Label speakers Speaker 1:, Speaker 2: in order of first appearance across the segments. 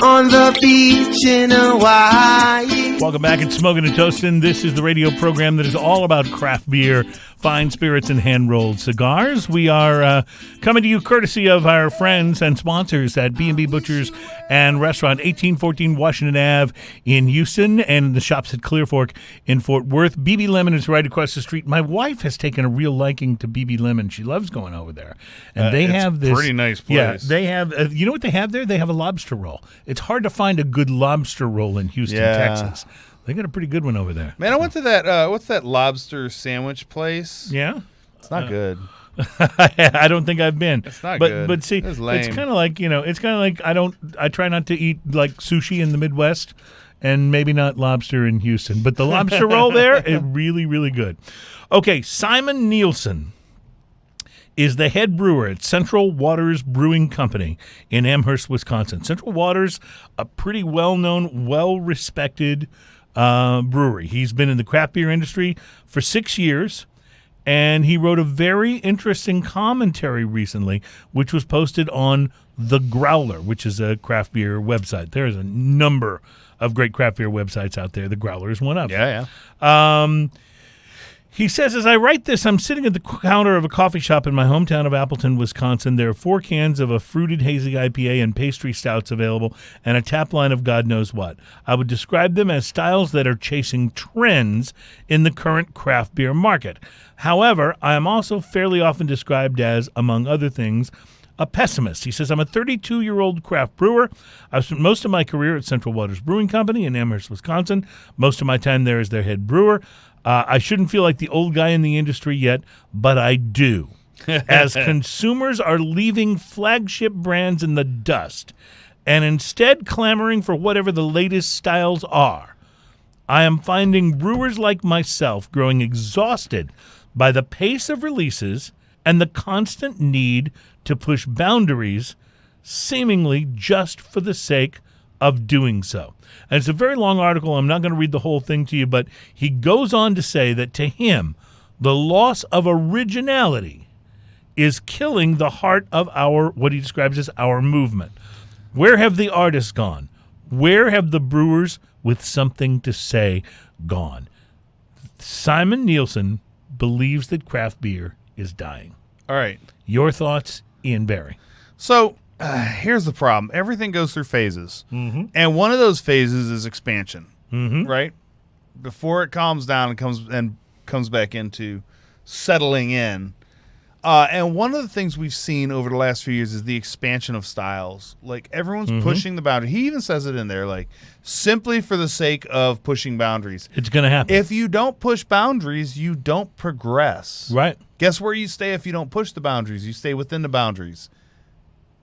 Speaker 1: on the beach in Hawaii.
Speaker 2: Welcome back. It's Smoking and Toasting. This is the radio program that is all about craft beer, fine spirits, and hand-rolled cigars. We are coming to you courtesy of our friends and sponsors at B&B Butchers and Restaurant, 1814 Washington Ave in Houston, and the shops at Clear Fork in Fort Worth. BB Lemon is right across the street. My wife has taken a real liking to BB Lemon. She loves going over there. And they have this
Speaker 3: pretty nice place.
Speaker 2: Yeah, they have, you know what they have there? They have a lobster roll. It's hard to find a good lobster roll in Houston, Texas. They got a pretty good one over there.
Speaker 3: Man, I went to that, what's that lobster sandwich place?
Speaker 2: Yeah?
Speaker 3: It's not good.
Speaker 2: I don't think I've been.
Speaker 3: It's not
Speaker 2: good. But see,
Speaker 3: it's
Speaker 2: kind of like, I try not to eat like sushi in the Midwest and maybe not lobster in Houston. But the lobster roll there is really, really good. Okay, Simon Nielsen is the head brewer at Central Waters Brewing Company in Amherst, Wisconsin. Central Waters, a pretty well-known, well-respected brewery. He's been in the craft beer industry for 6 years, and he wrote a very interesting commentary recently, which was posted on The Growler, which is a craft beer website. There's a number of great craft beer websites out there. The Growler is one of them.
Speaker 3: Yeah.
Speaker 2: He says, as I write this, I'm sitting at the counter of a coffee shop in my hometown of Appleton, Wisconsin. There are 4 cans of a fruited hazy IPA and pastry stouts available and a tap line of God knows what. I would describe them as styles that are chasing trends in the current craft beer market. However, I am also fairly often described as, among other things, a pessimist. He says, I'm a 32-year-old craft brewer. I've spent most of my career at Central Waters Brewing Company in Amherst, Wisconsin. Most of my time there as their head brewer. I shouldn't feel like the old guy in the industry yet, but I do. As consumers are leaving flagship brands in the dust and instead clamoring for whatever the latest styles are, I am finding brewers like myself growing exhausted by the pace of releases and the constant need to push boundaries, seemingly just for the sake of doing so. And it's a very long article. I'm not going to read the whole thing to you, but he goes on to say that to him, the loss of originality is killing the heart of what he describes as our movement. Where have the artists gone? Where have the brewers with something to say gone? Simon Nielsen believes that craft beer is dying.
Speaker 3: All right.
Speaker 2: Your thoughts, Ian Barry?
Speaker 3: So here's the problem. Everything goes through phases.
Speaker 2: Mm-hmm.
Speaker 3: And one of those phases is expansion,
Speaker 2: Mm-hmm.
Speaker 3: right? Before it calms down and comes back into settling in. And one of the things we've seen over the last few years is the expansion of styles. Like, everyone's pushing the boundary. He even says it in there, like, simply for the sake of pushing boundaries.
Speaker 2: It's going to happen.
Speaker 3: If you don't push boundaries, you don't progress.
Speaker 2: Right.
Speaker 3: Guess where you stay if you don't push the boundaries? You stay within the boundaries,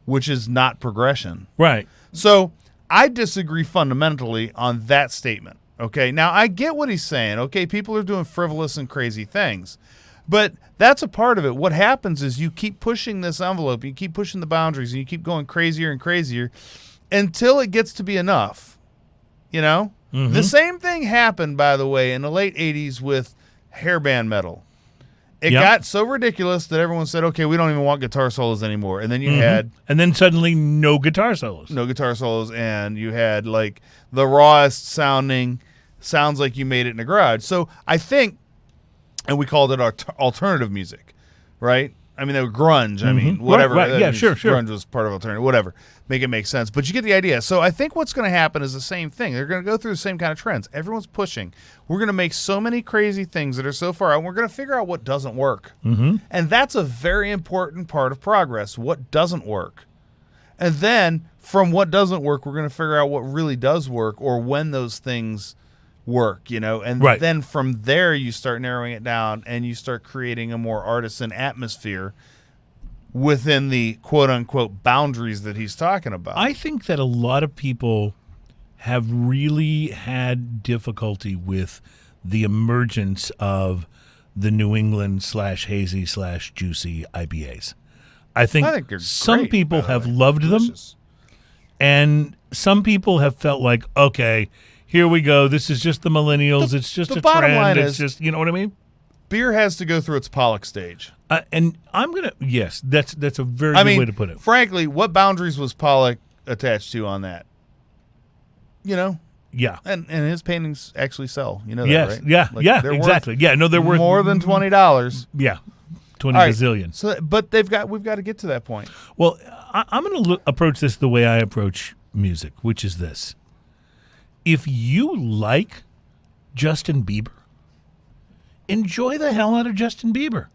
Speaker 3: which is not progression.
Speaker 2: Right.
Speaker 3: So I disagree fundamentally on that statement. Okay, now I get what he's saying. Okay, people are doing frivolous and crazy things, but that's a part of it. What happens is you keep pushing this envelope, you keep pushing the boundaries, and you keep going crazier and crazier until it gets to be enough. You know?
Speaker 2: Mm-hmm.
Speaker 3: The same thing happened, by the way, in the late 80s with hairband metal. It got so ridiculous that everyone said, okay, we don't even want guitar solos anymore. And then you had...
Speaker 2: And then suddenly no guitar solos.
Speaker 3: No guitar solos, and you had, like, the rawest sounding, sounds like you made it in a garage. So I think, and we called it alternative music, right? I mean, they were grunge. I mean, whatever.
Speaker 2: Right. Yeah, sure.
Speaker 3: Grunge was part of alternative, whatever. Make it make sense. But you get the idea. So I think what's going to happen is the same thing. They're going to go through the same kind of trends. Everyone's pushing. We're going to make so many crazy things that are so far out, and we're going to figure out what doesn't work.
Speaker 2: Mm-hmm.
Speaker 3: And that's a very important part of progress, what doesn't work. And then from what doesn't work, we're going to figure out what really does work or when those things work, you know, and then from there you start narrowing it down and you start creating a more artisan atmosphere within the quote-unquote boundaries that he's talking about.
Speaker 2: I think that a lot of people have really had difficulty with the emergence of the New England /hazy /juicy IPAs. I think
Speaker 3: they're
Speaker 2: some
Speaker 3: great,
Speaker 2: people
Speaker 3: by the
Speaker 2: have
Speaker 3: way.
Speaker 2: loved
Speaker 3: Delicious.
Speaker 2: them, and some people have felt like, okay, here we go. This is just the millennials. It's just
Speaker 3: the
Speaker 2: a
Speaker 3: bottom
Speaker 2: trend.
Speaker 3: line
Speaker 2: It's
Speaker 3: is-
Speaker 2: just, you know what I mean?
Speaker 3: Beer has to go through its Pollock stage.
Speaker 2: And I'm gonna that's a very good way to put it.
Speaker 3: Frankly, what boundaries was Pollock attached to on that? you know.
Speaker 2: Yeah.
Speaker 3: And his paintings actually sell. You know
Speaker 2: yes.
Speaker 3: that, right?
Speaker 2: Yeah.
Speaker 3: Like,
Speaker 2: yeah.
Speaker 3: they're
Speaker 2: Exactly. Yeah. No, they're worth
Speaker 3: more than $20.
Speaker 2: Yeah. 20
Speaker 3: All right.
Speaker 2: gazillion.
Speaker 3: So, but we've got to get to that point.
Speaker 2: Well, I'm going to approach this the way I approach music, which is this. If you like Justin Bieber, enjoy the hell out of Justin Bieber.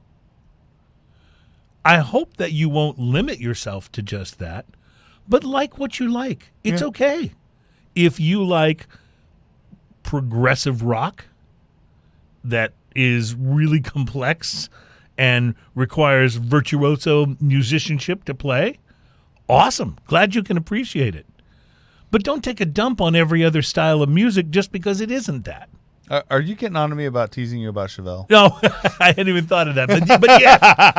Speaker 2: I hope that you won't limit yourself to just that, but like what you like. It's okay. If you like progressive rock that is really complex and requires virtuoso musicianship to play, awesome. Glad you can appreciate it. But don't take a dump on every other style of music just because it isn't that.
Speaker 3: Are you getting on to me about teasing you about Chevelle?
Speaker 2: No, I hadn't even thought of that.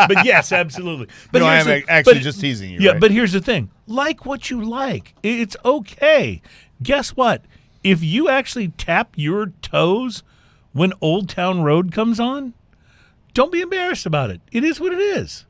Speaker 2: But yes, absolutely. But
Speaker 3: no, I'm actually just teasing you.
Speaker 2: Yeah,
Speaker 3: right?
Speaker 2: but here's the thing. Like what you like. It's okay. Guess what? If you actually tap your toes when Old Town Road comes on, don't be embarrassed about it. It is what it is.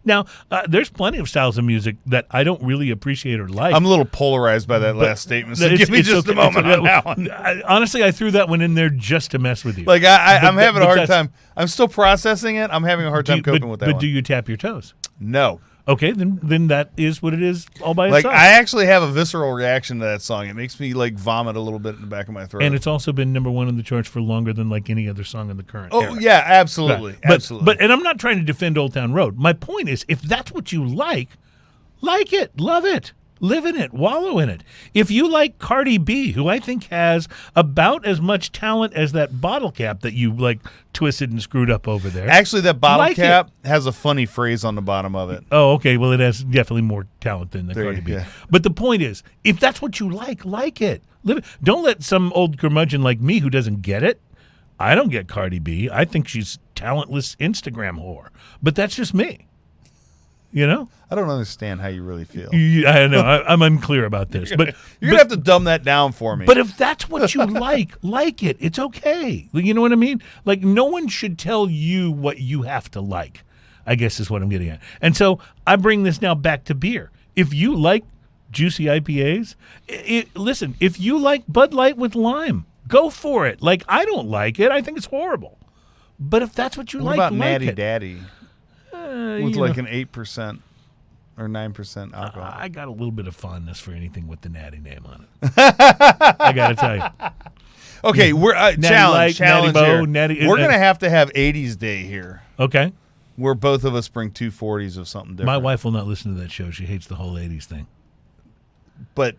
Speaker 2: Now, there's plenty of styles of music that I don't really appreciate or like.
Speaker 3: I'm a little polarized by that last statement, so give me just a moment on that one.
Speaker 2: Honestly, I threw that one in there just to mess with you.
Speaker 3: Like, I'm having a hard time. I'm still processing it. I'm having a hard time coping with that one.
Speaker 2: But do you tap your toes?
Speaker 3: No.
Speaker 2: Okay, then that is what it is all by
Speaker 3: Like,
Speaker 2: itself.
Speaker 3: I actually have a visceral reaction to that song. It makes me, like, vomit a little bit in the back of my throat.
Speaker 2: And it's also been number one in the charts for longer than, like, any other song in the current era.
Speaker 3: Yeah, absolutely.
Speaker 2: Right.
Speaker 3: Absolutely.
Speaker 2: And I'm not trying to defend Old Town Road. My point is, if that's what you like it, love it, live in it, wallow in it. If you like Cardi B, who I think has about as much talent as that bottle cap that you, like, twisted and screwed up over there.
Speaker 3: Actually, that bottle cap has a funny phrase on the bottom of it.
Speaker 2: Oh, okay. Well, it has definitely more talent than the Cardi B.
Speaker 3: Yeah.
Speaker 2: But the point is, if that's what you like it. Live it. Don't let some old curmudgeon like me who doesn't get it. I don't get Cardi B. I think she's talentless Instagram whore. But that's just me. You know?
Speaker 3: I don't understand how you really feel.
Speaker 2: I know. I'm unclear about this. But
Speaker 3: You're going to have to dumb that down for me.
Speaker 2: But if that's what you like it. It's okay. You know what I mean? Like, no one should tell you what you have to like, I guess is what I'm getting at. And so I bring this now back to beer. If you like juicy IPAs, listen, if you like Bud Light with lime, go for it. Like, I don't like it. I think it's horrible. But if that's what you
Speaker 3: what
Speaker 2: like,
Speaker 3: about
Speaker 2: like
Speaker 3: Natty
Speaker 2: it.
Speaker 3: Daddy? With like an 8% or 9% alcohol.
Speaker 2: I got a little bit of fondness for anything with the Natty name on it. I got to tell you.
Speaker 3: Okay, we're challenge
Speaker 2: Natty Bo,
Speaker 3: here.
Speaker 2: Natty,
Speaker 3: We're going to have 80s Day here.
Speaker 2: Okay.
Speaker 3: Where both of us bring 240s of something different.
Speaker 2: My wife will not listen to that show. She hates the whole 80s thing.
Speaker 3: But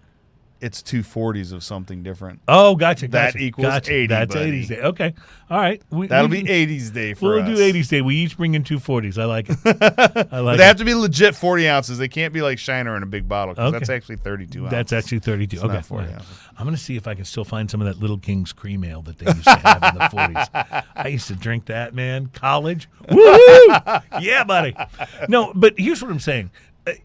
Speaker 3: it's 240s of something different.
Speaker 2: Oh, gotcha.
Speaker 3: That equals 80,
Speaker 2: That's
Speaker 3: buddy.
Speaker 2: 80s Day. Okay. All right.
Speaker 3: That'll be 80s Day for us.
Speaker 2: We'll do 80s Day. We each bring in 240s. I like it.
Speaker 3: But they have to be legit 40 ounces. They can't be like Shiner in a big bottle because that's actually 32 ounces.
Speaker 2: That's actually 32.
Speaker 3: It's
Speaker 2: okay.
Speaker 3: not 40 ounces.
Speaker 2: I'm going to see if I can still find some of that Little King's cream ale that they used to have in the 40s. I used to drink that, man. College. Woohoo! Yeah, buddy. No, but here's what I'm saying.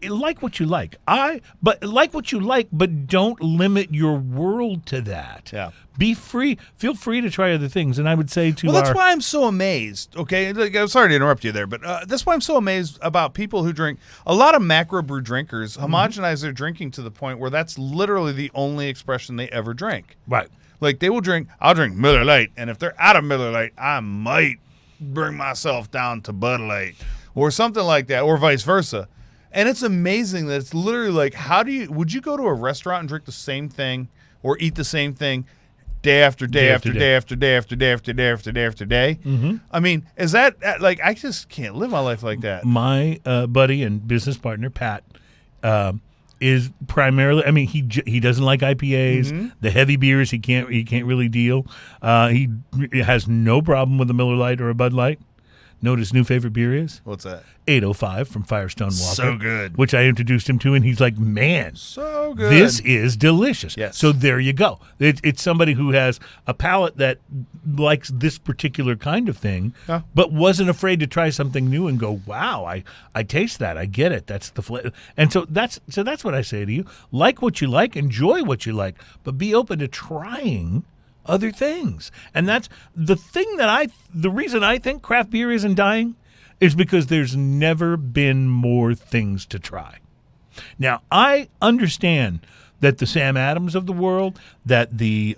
Speaker 2: Like what you like. But like what you like, but don't limit your world to that.
Speaker 3: Yeah.
Speaker 2: Be free. Feel free to try other things. And I would say to
Speaker 3: Well, that's why I'm so amazed. Okay, like, I'm sorry to interrupt you there, but that's why I'm so amazed about people who drink. A lot of macro brew drinkers homogenize their drinking to the point where that's literally the only expression they ever drink.
Speaker 2: Right.
Speaker 3: Like they will drink. I'll drink Miller Lite, and if they're out of Miller Lite, I might bring myself down to Bud Light or something like that, or vice versa. And it's amazing that it's literally like, would you go to a restaurant and drink the same thing or eat the same thing day after day after day after day after day after day after day after day? Mm-hmm. I mean, is that like, I just can't live my life like that.
Speaker 2: My buddy and business partner, Pat, is primarily, I mean, he doesn't like IPAs. Mm-hmm. The heavy beers he can't really deal. He has no problem with a Miller Lite or a Bud Light. Know what his new favorite beer is?
Speaker 3: What's that?
Speaker 2: 805 from Firestone Walker.
Speaker 3: So good.
Speaker 2: Which I introduced him to, and he's like, man,
Speaker 3: so good.
Speaker 2: This is delicious.
Speaker 3: Yes.
Speaker 2: So there you go. It's somebody who has a palate that likes this particular kind of thing, but wasn't afraid to try something new and go, wow, I taste that. I get it. That's the flavor. And so that's what I say to you. Like what you like, enjoy what you like, but be open to trying other things. And that's the thing the reason I think craft beer isn't dying is because there's never been more things to try. Now, I understand that the Sam Adams of the world, that the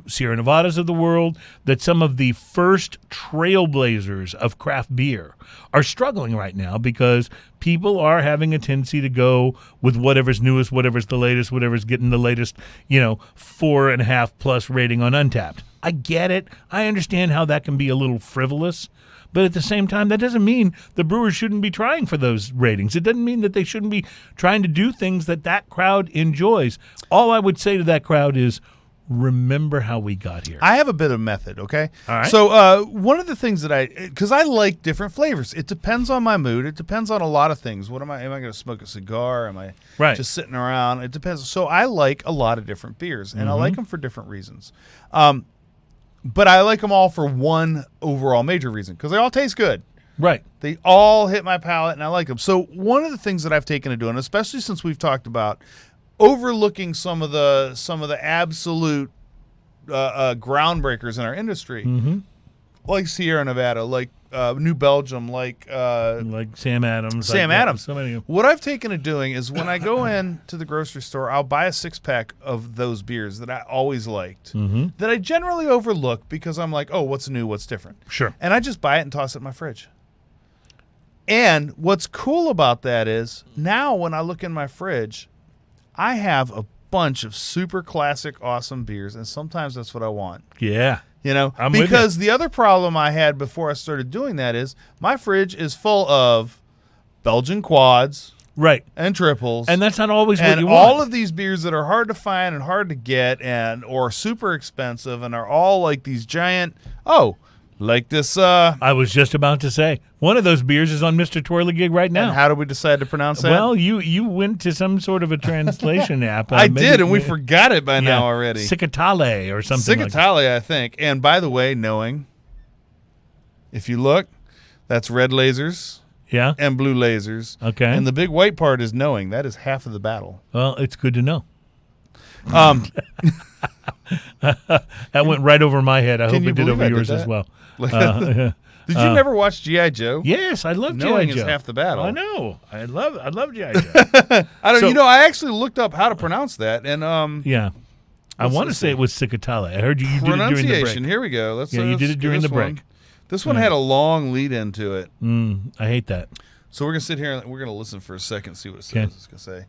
Speaker 2: Sierra Nevadas of the world, that some of the first trailblazers of craft beer are struggling right now because people are having a tendency to go with whatever's newest, whatever's the latest, whatever's getting the latest, 4.5 plus rating on Untappd. I get it. I understand how that can be a little frivolous. But at the same time, that doesn't mean the brewers shouldn't be trying for those ratings. It doesn't mean that they shouldn't be trying to do things that crowd enjoys. All I would say to that crowd is, remember how we got here.
Speaker 3: I have a bit of method, okay?
Speaker 2: All right.
Speaker 3: So one of the things because I like different flavors. It depends on my mood. It depends on a lot of things. Am I going to smoke a cigar? Am I just sitting around? It depends. So I like a lot of different beers, and I like them for different reasons. But I like them all for one overall major reason, because they all taste good.
Speaker 2: Right.
Speaker 3: They all hit my palate, and I like them. So one of the things that I've taken to doing, especially since we've talked about overlooking some of the absolute groundbreakers in our industry, like Sierra Nevada, like New Belgium, like
Speaker 2: Sam Adams.
Speaker 3: Sam Adams.
Speaker 2: So many.
Speaker 3: What I've taken to doing is when I go in to the grocery store, I'll buy a 6-pack of those beers that I always liked, that I generally overlook because I'm like, oh, what's new, what's different?
Speaker 2: Sure.
Speaker 3: And I just buy it and toss it in my fridge. And what's cool about that is now when I look in my fridge, I have a bunch of super classic, awesome beers, and sometimes that's what I want.
Speaker 2: Yeah. I'm
Speaker 3: because the other problem I had before I started doing that is my fridge is full of Belgian quads,
Speaker 2: right,
Speaker 3: and triples,
Speaker 2: and that's not always what you want.
Speaker 3: And all of these beers that are hard to find and hard to get, or super expensive, and are all like these giant. Like this.
Speaker 2: I was just about to say one of those beers is on Mr. Twirligig right now.
Speaker 3: And how do we decide to pronounce that?
Speaker 2: Well, you went to some sort of a translation app.
Speaker 3: I did, and we forgot it by now already.
Speaker 2: Sikatale or something.
Speaker 3: Sikatale, I think. And by the way, if you look, that's red lasers.
Speaker 2: Yeah.
Speaker 3: And blue lasers.
Speaker 2: Okay.
Speaker 3: And the big white part is knowing. That is half of the battle.
Speaker 2: Well, it's good to know. That went right over my head. I hope it did over yours as well.
Speaker 3: Did you never watch G.I. Joe?
Speaker 2: Yes, I love G.I. Joe.
Speaker 3: Knowing is half the battle.
Speaker 2: I know. I love G.I. Joe.
Speaker 3: I actually looked up how to pronounce that, and
Speaker 2: yeah. I want to say it was Sikatale. I heard you did it during the break.
Speaker 3: Here we go.
Speaker 2: You did it during the break.
Speaker 3: This one had a long lead into it.
Speaker 2: I hate that.
Speaker 3: So we're going to sit here and we're going to listen for a second, see what it says. It's going to say,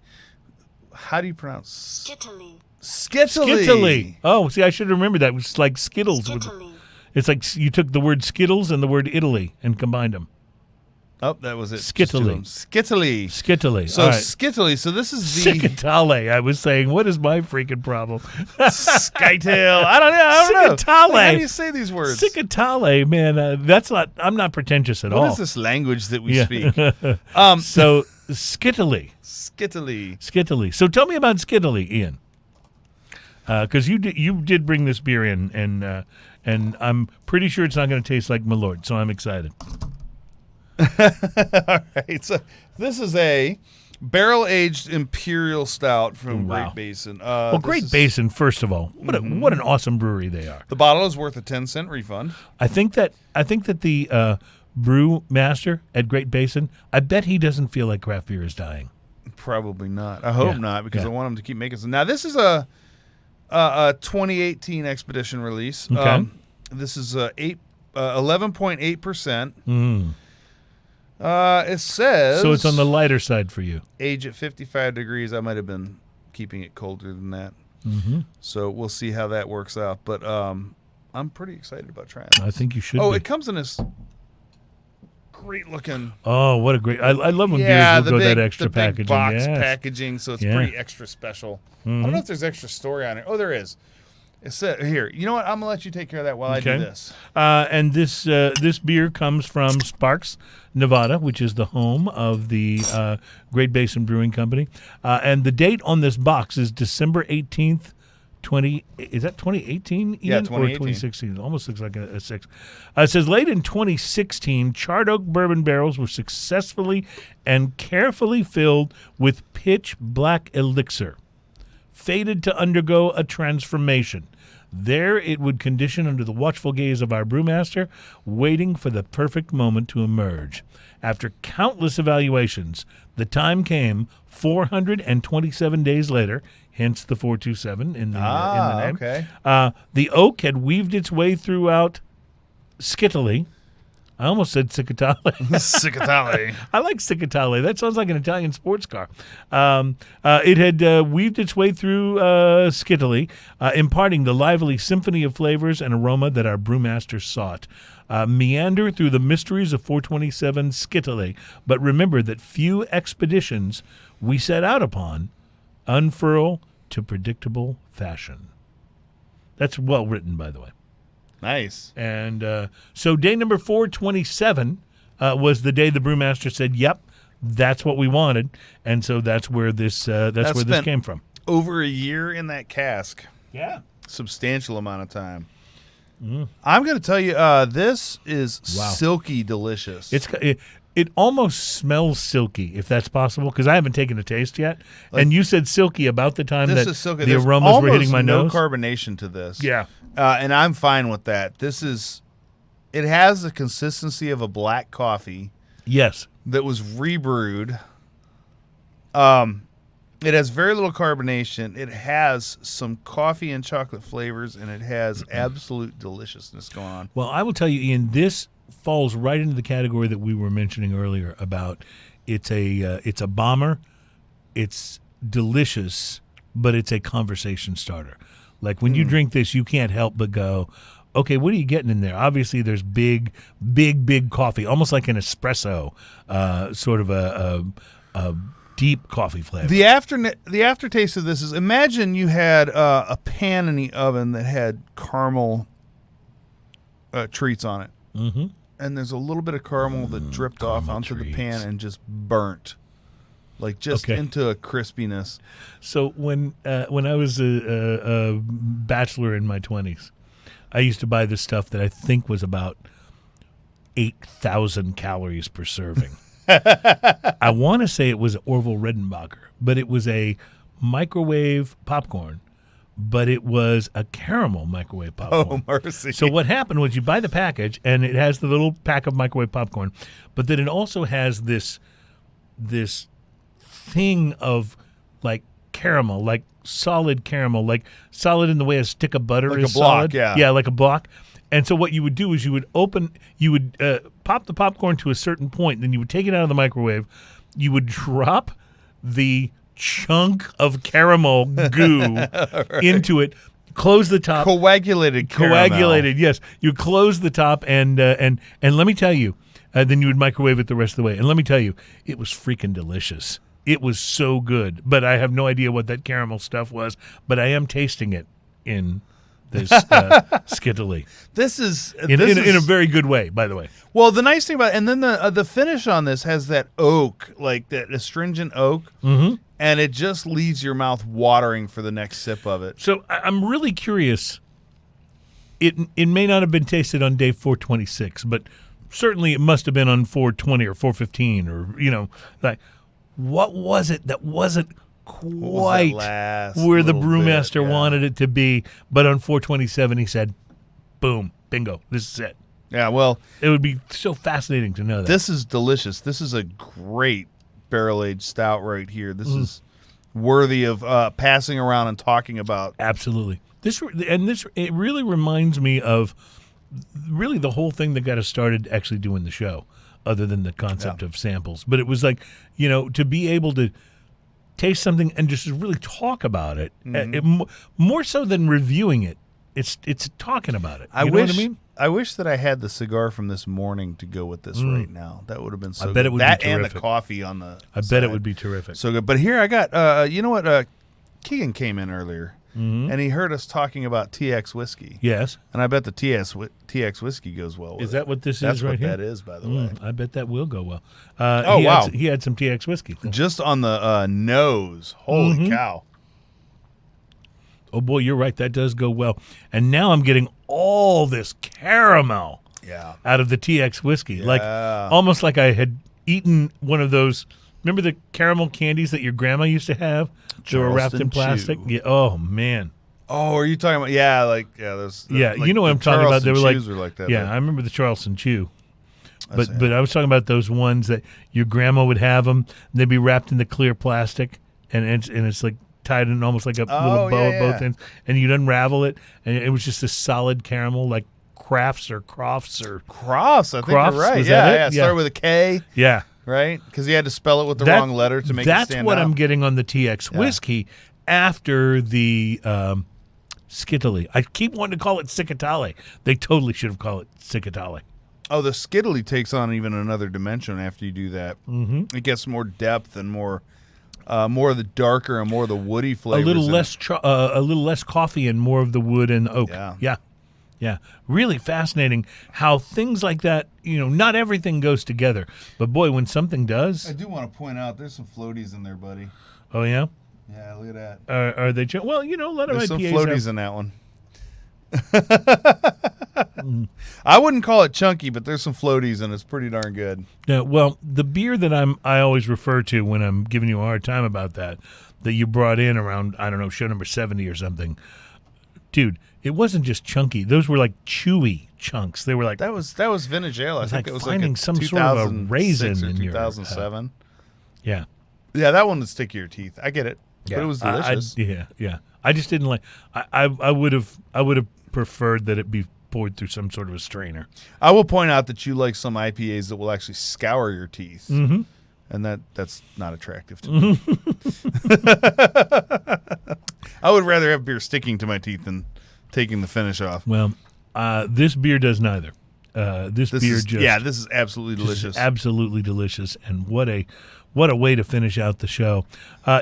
Speaker 3: how do you pronounce?
Speaker 4: Skittily.
Speaker 2: Skittily. Oh, see, I should remember that. It was like Skittles.
Speaker 4: Skittily.
Speaker 2: It's like you took the word Skittles and the word Italy and combined them.
Speaker 3: Oh, that was it.
Speaker 2: Skittily.
Speaker 3: Skittily.
Speaker 2: Skittily.
Speaker 3: So Skittily. So this is the
Speaker 2: Sikatale. I was saying, what is my freaking problem?
Speaker 3: Skytail. I don't know.
Speaker 2: Sikatale.
Speaker 3: How do you say these words?
Speaker 2: Sikatale, man. That's not. I'm not pretentious at all.
Speaker 3: What is this language that we speak?
Speaker 2: So Skittily.
Speaker 3: Skittily.
Speaker 2: So tell me about Skittily, Ian. Because you did bring this beer in, and I'm pretty sure it's not going to taste like Malort, so I'm excited.
Speaker 3: All right. So this is a barrel-aged imperial stout from Great Basin.
Speaker 2: Great Basin, first of all, what an awesome brewery they are.
Speaker 3: The bottle is worth a 10-cent refund.
Speaker 2: I think that the brew master at Great Basin, I bet he doesn't feel like craft beer is dying.
Speaker 3: Probably not. I hope not, because I want him to keep making some. Now this is a 2018 Expedition release.
Speaker 2: Okay.
Speaker 3: This is 11.8%. It says...
Speaker 2: So it's on the lighter side for you.
Speaker 3: Age at 55 degrees. I might have been keeping it colder than that. So we'll see how that works out. But I'm pretty excited about trying this.
Speaker 2: I think you should be.
Speaker 3: It comes in this great looking...
Speaker 2: Oh, what a great... I love when beers will go that extra packaging.
Speaker 3: Box packaging, so it's pretty extra special. I don't know if there's extra story on it. Oh, there is. It said here. You know what? I'm gonna let you take care of that while I do this.
Speaker 2: And this beer comes from Sparks, Nevada, which is the home of the Great Basin Brewing Company. And the date on this box is December 18th. Is that 2018? Ian?
Speaker 3: Yeah, 2018.
Speaker 2: Or 2016. It almost looks like a 6. It says late in 2016, charred oak bourbon barrels were successfully and carefully filled with pitch black elixir, fated to undergo a transformation. There it would condition under the watchful gaze of our brewmaster, waiting for the perfect moment to emerge. After countless evaluations, the time came 427 days later, hence the 427 in the name.
Speaker 3: Okay.
Speaker 2: The oak had weaved its way throughout Skittily. I almost said Cicatale.
Speaker 3: Cicatale.
Speaker 2: I like Cicatale. That sounds like an Italian sports car. It had weaved its way through Skittily, imparting the lively symphony of flavors and aroma that our brewmaster sought. Meander through the mysteries of 427 Skittily, but remember that few expeditions we set out upon unfurl to predictable fashion. That's well written, by the way.
Speaker 3: Nice.
Speaker 2: And so day number 427 was the day the brewmaster said, "Yep, that's what we wanted," and so that's where this came from.
Speaker 3: Over a year in that cask.
Speaker 2: Yeah,
Speaker 3: Substantial amount of time. I'm going to tell you, this is silky delicious.
Speaker 2: It almost smells silky, if that's possible, because I haven't taken a taste yet. And you said silky about the time that the aromas were hitting my nose.
Speaker 3: No carbonation to this.
Speaker 2: Yeah.
Speaker 3: And I'm fine with that. It has the consistency of a black coffee.
Speaker 2: Yes.
Speaker 3: That was rebrewed. It has very little carbonation. It has some coffee and chocolate flavors, and it has absolute deliciousness going on.
Speaker 2: Well, I will tell you, Ian, this falls right into the category that we were mentioning earlier about it's a bomber, it's delicious, but it's a conversation starter. Like when you drink this, you can't help but go, okay, what are you getting in there? Obviously, there's big coffee, almost like an espresso, sort of a deep coffee flavor.
Speaker 3: The aftertaste of this is, imagine you had a pan in the oven that had caramel treats on it.
Speaker 2: Mm-hmm.
Speaker 3: And there's a little bit of caramel that dripped off onto the pan and just burnt. Like just into a crispiness.
Speaker 2: So when I was a bachelor in my 20s, I used to buy this stuff that I think was about 8,000 calories per serving. I want to say it was Orville Redenbacher, but it was a microwave popcorn, but it was a caramel microwave popcorn.
Speaker 3: Oh, mercy.
Speaker 2: So what happened was you buy the package, and it has the little pack of microwave popcorn, but then it also has this thing of like caramel, like solid in the way a stick of butter is solid.
Speaker 3: Yeah,
Speaker 2: like a block. And so what you would do is you would pop the popcorn to a certain point, then you would take it out of the microwave, you would drop the chunk of caramel goo into it, close the top.
Speaker 3: Coagulated,
Speaker 2: yes. You close the top, and let me tell you, then you would microwave it the rest of the way. And let me tell you, it was freaking delicious. It was so good, but I have no idea what that caramel stuff was, but I am tasting it in this Skittily.
Speaker 3: This is
Speaker 2: in a very good way, by the way.
Speaker 3: Well, the nice thing about it, and then the finish on this has that oak, like that astringent oak, and it just leaves your mouth watering for the next sip of it.
Speaker 2: So I'm really curious. It may not have been tasted on day 426, but certainly it must have been on 420 or 415, or like what was it that wasn't quite where the brewmaster wanted it to be, but on 427 he said, boom, bingo, this is it.
Speaker 3: Yeah, well,
Speaker 2: it would be so fascinating to know that.
Speaker 3: This is delicious. This is a great barrel-aged stout right here. This is worthy of passing around and talking about.
Speaker 2: Absolutely. This it really reminds me of really the whole thing that got us started actually doing the show, other than the concept of samples. But it was like, to be able to taste something and just really talk about it, more so than reviewing it. It's talking about it. You know what I mean?
Speaker 3: I wish that I had the cigar from this morning to go with this right now. That would have been so good.
Speaker 2: I bet it would be terrific.
Speaker 3: And the coffee on the side.
Speaker 2: Bet it would be terrific.
Speaker 3: So good. But here I got, you know what? Keegan came in earlier, and he heard us talking about TX whiskey.
Speaker 2: Yes.
Speaker 3: And I bet the TX whiskey goes well with
Speaker 2: Is that what this
Speaker 3: That's
Speaker 2: is right
Speaker 3: what
Speaker 2: here?
Speaker 3: That is, by the way.
Speaker 2: I bet that will go well.
Speaker 3: Wow.
Speaker 2: He had some TX whiskey.
Speaker 3: Just on the nose. Holy cow.
Speaker 2: Oh, boy, you're right. That does go well. And now I'm getting all this caramel out of the TX whiskey. Like almost like I had eaten one of those. Remember the caramel candies that your grandma used to have? They were wrapped in plastic? Yeah. Oh, man.
Speaker 3: Oh, are you talking about? Yeah, those.
Speaker 2: Yeah,
Speaker 3: like
Speaker 2: you know what
Speaker 3: the
Speaker 2: I'm talking about. They were
Speaker 3: Charleston
Speaker 2: like,
Speaker 3: chews were like that.
Speaker 2: yeah,
Speaker 3: though.
Speaker 2: I remember the Charleston Chew.
Speaker 3: That's-
Speaker 2: But I was talking about those ones that your grandma would have them. They'd be wrapped in the clear plastic, and it's like tied in almost like a little bow at both ends, and you'd unravel it, and it was just a solid caramel, like Crofts. I think
Speaker 3: Crofts,
Speaker 2: you're
Speaker 3: right.
Speaker 2: Was
Speaker 3: Yeah,
Speaker 2: that it?
Speaker 3: yeah. Start with a K,
Speaker 2: Yeah.
Speaker 3: right? Because you had to spell it with the wrong letter to make it stand out.
Speaker 2: That's what I'm getting on the TX whiskey after the Skittily. I keep wanting to call it Sickatale. They totally should have called it Sickatale.
Speaker 3: Oh, the Skittily takes on even another dimension after you do that. Mm-hmm. It gets more depth and more of the darker and more of the woody flavors.
Speaker 2: A little less coffee and more of the wood and oak. Yeah. Really fascinating how things like that, not everything goes together. But boy, when something does.
Speaker 3: I do want to point out there's some floaties in there, buddy.
Speaker 2: Oh, yeah?
Speaker 3: Yeah, look at that.
Speaker 2: Are they? Well, a lot of
Speaker 3: There's some
Speaker 2: IPAs
Speaker 3: floaties in that one. I wouldn't call it chunky, but there's some floaties and it's pretty darn good.
Speaker 2: Yeah, well, the beer that I always refer to when I'm giving you a hard time about that you brought in around, I don't know, show number 70 or something. Dude, it wasn't just chunky. Those were like chewy chunks. They were like
Speaker 3: that was vintage ale. I think it was
Speaker 2: finding
Speaker 3: like
Speaker 2: some sort of a raisin in
Speaker 3: 2007.
Speaker 2: Yeah.
Speaker 3: Yeah, that one would stick to your teeth. I get it.
Speaker 2: Yeah.
Speaker 3: But it was delicious.
Speaker 2: Yeah. I just didn't like. I would have preferred that it be poured through some sort of a strainer.
Speaker 3: I will point out that you like some IPAs that will actually scour your teeth, and that's not attractive to me. I would rather have beer sticking to my teeth than taking the finish off.
Speaker 2: Well, this beer does neither. This beer
Speaker 3: this is absolutely delicious.
Speaker 2: Absolutely delicious, and what a way to finish out the show.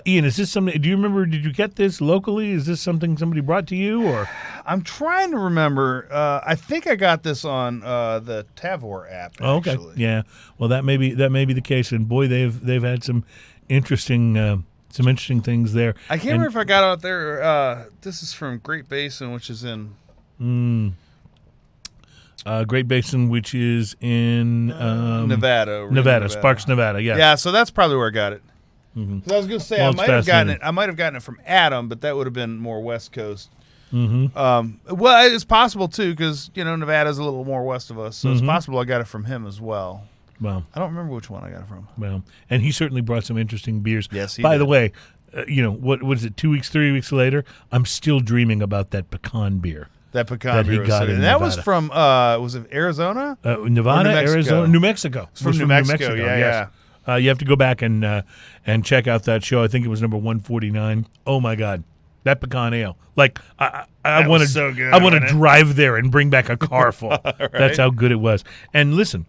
Speaker 2: Ian, is this something? Do you remember? Did you get this locally? Is this something somebody brought to you, or?
Speaker 3: I'm trying to remember. I think I got this on the Tavor app.
Speaker 2: Oh, okay,
Speaker 3: actually.
Speaker 2: Yeah. Well, that may be the case, and boy, they've had some interesting things there.
Speaker 3: I can't remember if I got out there. This is from Great Basin, which is in.
Speaker 2: Great Basin, which is in
Speaker 3: Nevada,
Speaker 2: Sparks, Nevada. Yeah,
Speaker 3: yeah. So that's probably where I got it. Mm-hmm. I was going to say I might have gotten it from Adam, but that would have been more West Coast. Mm-hmm. Well, it's possible too because Nevada's a little more west of us, so it's possible I got it from him as well.
Speaker 2: Well,
Speaker 3: I don't remember which one I got it from.
Speaker 2: Well, and he certainly brought some interesting beers.
Speaker 3: Yes, he
Speaker 2: By
Speaker 3: did.
Speaker 2: the way, what is it? 2 weeks, 3 weeks later, I'm still dreaming about that pecan beer.
Speaker 3: That pecan
Speaker 2: he
Speaker 3: beer
Speaker 2: got in
Speaker 3: and that
Speaker 2: Nevada.
Speaker 3: was from was it Arizona?
Speaker 2: Nevada, Arizona, New Mexico.
Speaker 3: It's from New Mexico.
Speaker 2: Yes. You have to go back and check out that show. I think it was number 149. Oh my God, that pecan ale! Like I want to,
Speaker 3: so good,
Speaker 2: I want to drive there and bring back a car full.
Speaker 3: Right?
Speaker 2: That's how good it was. And listen,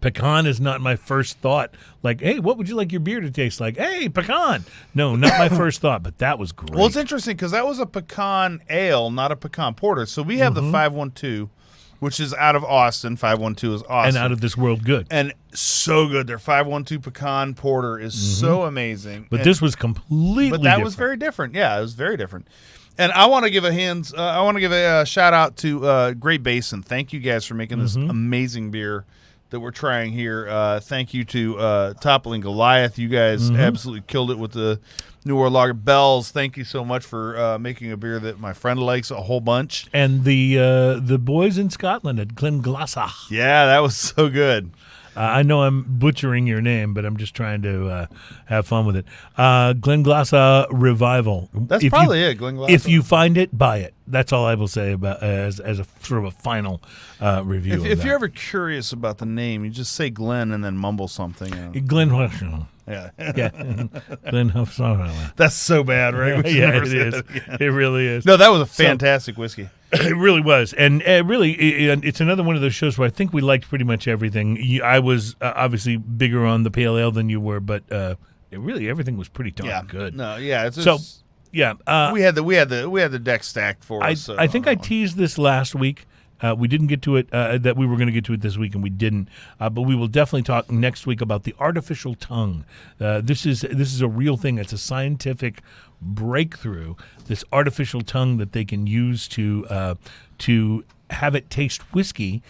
Speaker 2: pecan is not my first thought. Like, hey, what would you like your beer to taste like? Hey, pecan. No, not my first thought, but that was great.
Speaker 3: Well, it's interesting because that was a pecan ale, not a pecan porter. So we have the 512, which is out of Austin. 512 is Austin.
Speaker 2: And out of this world good.
Speaker 3: And so good. Their 512 pecan porter is so amazing.
Speaker 2: But this was completely
Speaker 3: But that
Speaker 2: different.
Speaker 3: was very different. Yeah, it was very different. And I want to give a shout out to Great Basin. Thank you guys for making this amazing beer that we're trying here. Thank you to Toppling Goliath. You guys absolutely killed it with the New World Lager. Bells, thank you so much for making a beer that my friend likes a whole bunch.
Speaker 2: And the boys in Scotland at GlenGlassagh.
Speaker 3: Yeah, that was so good.
Speaker 2: I know I'm butchering your name, but I'm just trying to have fun with it. GlenGlassagh Revival.
Speaker 3: That's probably it, GlenGlassagh.
Speaker 2: If you find it, buy it. That's all I will say about as a sort of a final review.
Speaker 3: If you're ever curious about the name, you just say Glen and then mumble something.
Speaker 2: Glen.
Speaker 3: Yeah.
Speaker 2: Glen.
Speaker 3: That's so bad, right?
Speaker 2: Yeah, it is. It really is.
Speaker 3: No, that was a fantastic whiskey.
Speaker 2: It really was, and it's another one of those shows where I think we liked pretty much everything. I was obviously bigger on the pale ale than you were, but everything was pretty darn good.
Speaker 3: No, yeah. It's
Speaker 2: so, yeah,
Speaker 3: we had the deck stacked for us.
Speaker 2: I think I teased this last week. We didn't get to it, that we were going to get to it this week, and we didn't. But we will definitely talk next week about the artificial tongue. This is a real thing. It's a scientific breakthrough. This artificial tongue that they can use to have it taste whiskey,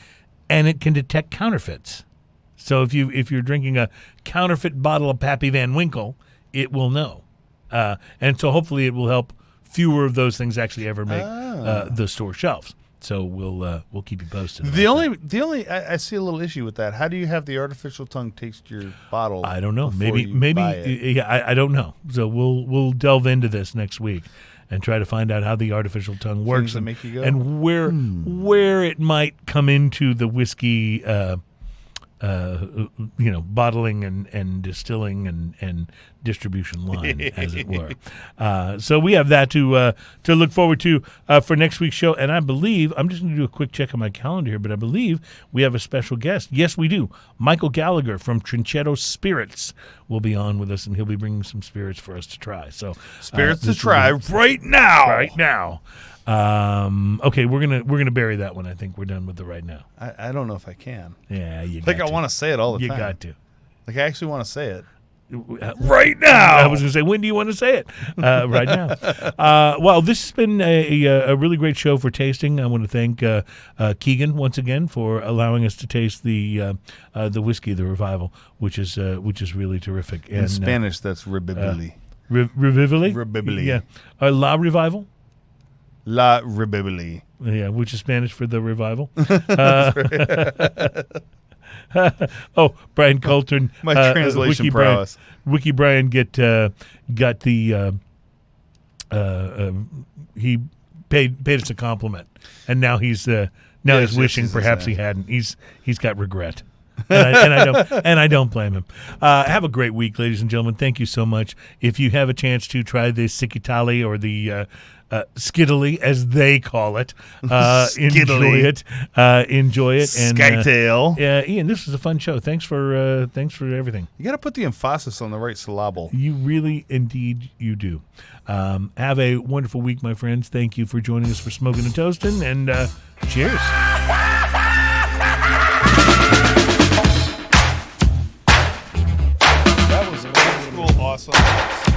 Speaker 2: and it can detect counterfeits. So if you're drinking a counterfeit bottle of Pappy Van Winkle, it will know, and so hopefully it will help fewer of those things actually ever make the store shelves. So we'll keep you posted.
Speaker 3: The only I see a little issue with that. How do you have the artificial tongue taste your bottle?
Speaker 2: I don't know.
Speaker 3: Maybe
Speaker 2: I don't know. So we'll delve into this next week and try to find out how the artificial tongue works
Speaker 3: that make you go?
Speaker 2: and where it might come into the whiskey bottling and distilling and distribution line, as it were. So we have that to look forward to for next week's show. And I believe, I'm just going to do a quick check on my calendar here, but I believe we have a special guest. Yes, we do. Michael Gallagher from Trincheto Spirits will be on with us, and he'll be bringing some spirits for us to try. So
Speaker 3: spirits to try right now.
Speaker 2: Right now. Okay, we're gonna bury that one. I think we're done with the right now.
Speaker 3: I don't know if I can.
Speaker 2: Yeah, you
Speaker 3: like
Speaker 2: got
Speaker 3: I want to say it all the time.
Speaker 2: You got to.
Speaker 3: Like I actually want to say it
Speaker 2: right now. I was gonna say, when do you want to say it? Right now. Well, this has been a really great show for tasting. I want to thank Keegan once again for allowing us to taste the whiskey, the Revival, which is really terrific.
Speaker 3: In Spanish, that's Ribibili.
Speaker 2: Revivili?
Speaker 3: Ribibili.
Speaker 2: Yeah. La Revival.
Speaker 3: La Ribibili.
Speaker 2: Yeah, which is Spanish for the revival. Brian Coulton.
Speaker 3: My translation prowess.
Speaker 2: Wiki Brian got the he paid us a compliment, and now he's wishing perhaps he hadn't. He's got regret. and I don't blame him. Have a great week, ladies and gentlemen. Thank you so much. If you have a chance to try the Sikitali or the Skittily, as they call it, enjoy it. And
Speaker 3: Skytail.
Speaker 2: Ian, this was a fun show. Thanks for everything.
Speaker 3: You got to put the emphasis on the right syllable.
Speaker 2: You really, indeed, you do. Have a wonderful week, my friends. Thank you for joining us for Smoking and Toasting, and cheers.
Speaker 3: That was old school awesome.